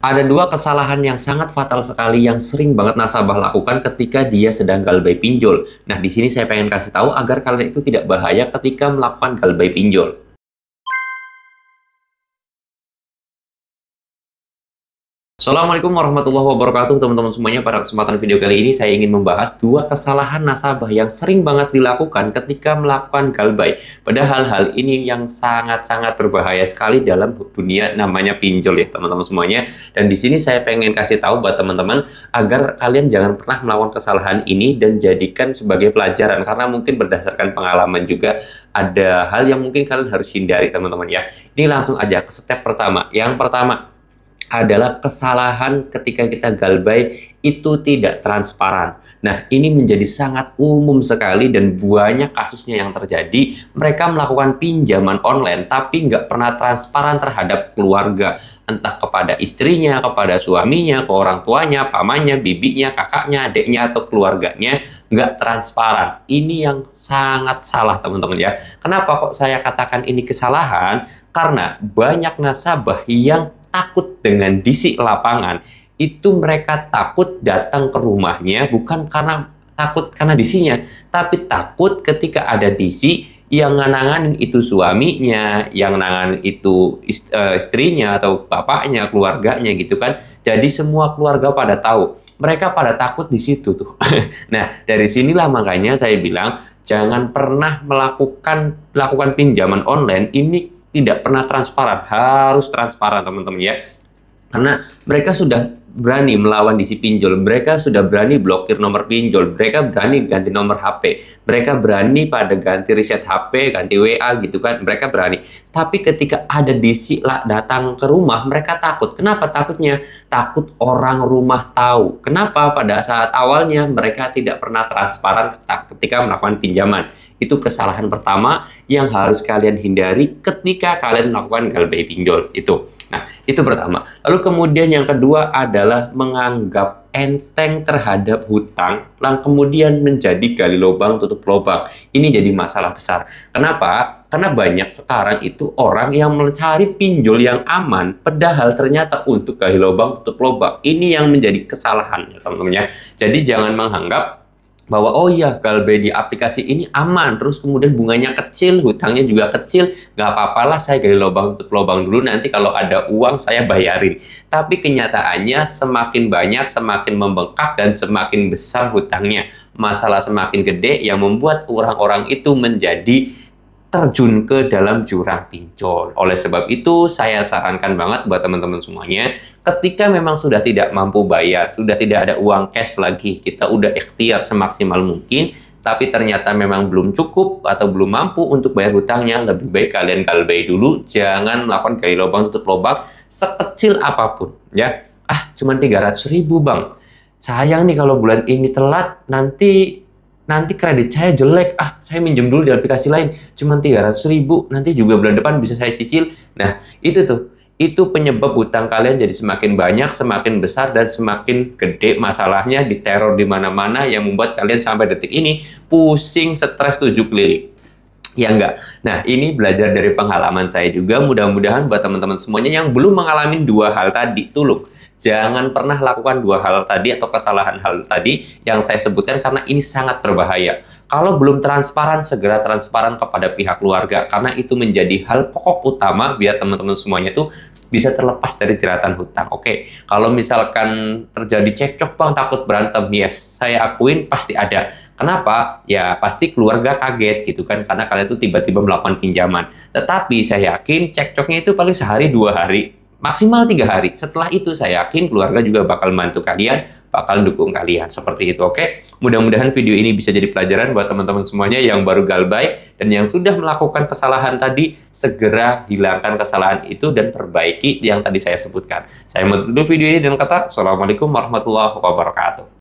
Ada dua kesalahan yang sangat fatal sekali yang sering banget nasabah lakukan ketika dia sedang galbay pinjol. Nah, di sini saya pengen kasih tahu agar kalian itu tidak bahaya ketika melakukan galbay pinjol. Assalamualaikum warahmatullahi wabarakatuh teman-teman semuanya. Pada kesempatan video kali ini saya ingin membahas dua kesalahan nasabah yang sering banget dilakukan ketika melakukan galbay. Padahal hal ini yang sangat-sangat berbahaya sekali dalam dunia namanya pinjol ya teman-teman semuanya. Dan di sini saya pengen kasih tahu buat teman-teman agar kalian jangan pernah melakukan kesalahan ini dan jadikan sebagai pelajaran, karena mungkin berdasarkan pengalaman juga ada hal yang mungkin kalian harus hindari teman-teman ya. Ini langsung aja ke step pertama. Yang pertama adalah kesalahan ketika kita galbay itu tidak transparan. Nah, ini menjadi sangat umum sekali dan banyak kasusnya yang terjadi. Mereka melakukan pinjaman online tapi nggak pernah transparan terhadap keluarga. Entah kepada istrinya, kepada suaminya, ke orang tuanya, pamannya, bibinya, kakaknya, adiknya, atau keluarganya. Nggak transparan. Ini yang sangat salah teman-teman ya. Kenapa kok saya katakan ini kesalahan? Karena banyak nasabah yang takut dengan disi lapangan. Itu mereka takut datang ke rumahnya bukan karena takut karena disinya, tapi takut ketika ada disi yang nanganin itu suaminya, yang nanganin itu istrinya atau bapaknya, keluarganya gitu kan. Jadi semua keluarga pada tahu. Mereka pada takut di situ tuh. Nah, dari sinilah makanya saya bilang jangan pernah melakukan pinjaman online ini tidak pernah transparan. Harus transparan teman-teman ya, karena mereka sudah berani melawan disi pinjol, mereka sudah berani blokir nomor pinjol, mereka berani ganti nomor HP, mereka berani pada ganti reset HP, ganti WA gitu kan, mereka berani. Tapi ketika ada disi datang ke rumah, mereka takut. Kenapa takutnya? Takut orang rumah tahu. Kenapa? Pada saat awalnya mereka tidak pernah transparan ketika melakukan pinjaman. Itu kesalahan pertama yang harus kalian hindari ketika kalian melakukan galbay pinjol itu. Nah, itu pertama. Lalu kemudian yang kedua adalah menganggap enteng terhadap hutang, lalu kemudian menjadi gali lubang tutup lubang. Ini jadi masalah besar. Kenapa? Karena banyak sekarang itu orang yang mencari pinjol yang aman, padahal ternyata untuk gali lubang tutup lubang. Ini yang menjadi kesalahan ya teman-teman ya. Jadi jangan menganggap bahwa oh iya galbay di aplikasi ini aman, terus kemudian bunganya kecil, hutangnya juga kecil, nggak apa-apalah saya gali lubang tutup lubang dulu, nanti kalau ada uang saya bayarin. Tapi kenyataannya semakin banyak, semakin membengkak, dan semakin besar hutangnya. Masalah semakin gede yang membuat orang-orang itu menjadi terjun ke dalam jurang pinjol. Oleh sebab itu, saya sarankan banget buat teman-teman semuanya, ketika memang sudah tidak mampu bayar, sudah tidak ada uang cash lagi, kita udah ikhtiar semaksimal mungkin, tapi ternyata memang belum cukup atau belum mampu untuk bayar hutangnya, lebih baik kalian galbay dulu, jangan melakukan gali lubang tutup lubang sekecil apapun, ya. Ah, cuma 300.000 bang. Sayang nih kalau bulan ini telat, nanti kredit saya jelek, saya minjem dulu di aplikasi lain, cuma 300.000, nanti juga bulan depan bisa saya cicil. Nah, itu penyebab hutang kalian jadi semakin banyak, semakin besar, dan semakin gede masalahnya, diteror di mana-mana, yang membuat kalian sampai detik ini pusing, stres, 7 keliling. Ya enggak? Nah, ini belajar dari pengalaman saya juga, mudah-mudahan buat teman-teman semuanya yang belum mengalami dua hal tadi, tolong jangan pernah lakukan dua hal tadi atau kesalahan hal tadi yang saya sebutkan, karena ini sangat berbahaya. Kalau belum transparan, segera transparan kepada pihak keluarga, karena itu menjadi hal pokok utama biar teman-teman semuanya tuh bisa terlepas dari jeratan hutang. Oke, kalau misalkan terjadi cekcok bang, takut berantem, yes, saya akuin pasti ada. Kenapa? Ya pasti keluarga kaget gitu kan, karena kalian tuh tiba-tiba melakukan pinjaman. Tetapi saya yakin cekcoknya itu paling sehari 2 hari, maksimal 3 hari. Setelah itu saya yakin keluarga juga bakal bantu kalian, bakal dukung kalian. Seperti itu, oke? Mudah-mudahan video ini bisa jadi pelajaran buat teman-teman semuanya yang baru galbay dan yang sudah melakukan kesalahan tadi, segera hilangkan kesalahan itu dan perbaiki yang tadi saya sebutkan. Saya menutup video ini dengan kata, Assalamualaikum warahmatullahi wabarakatuh.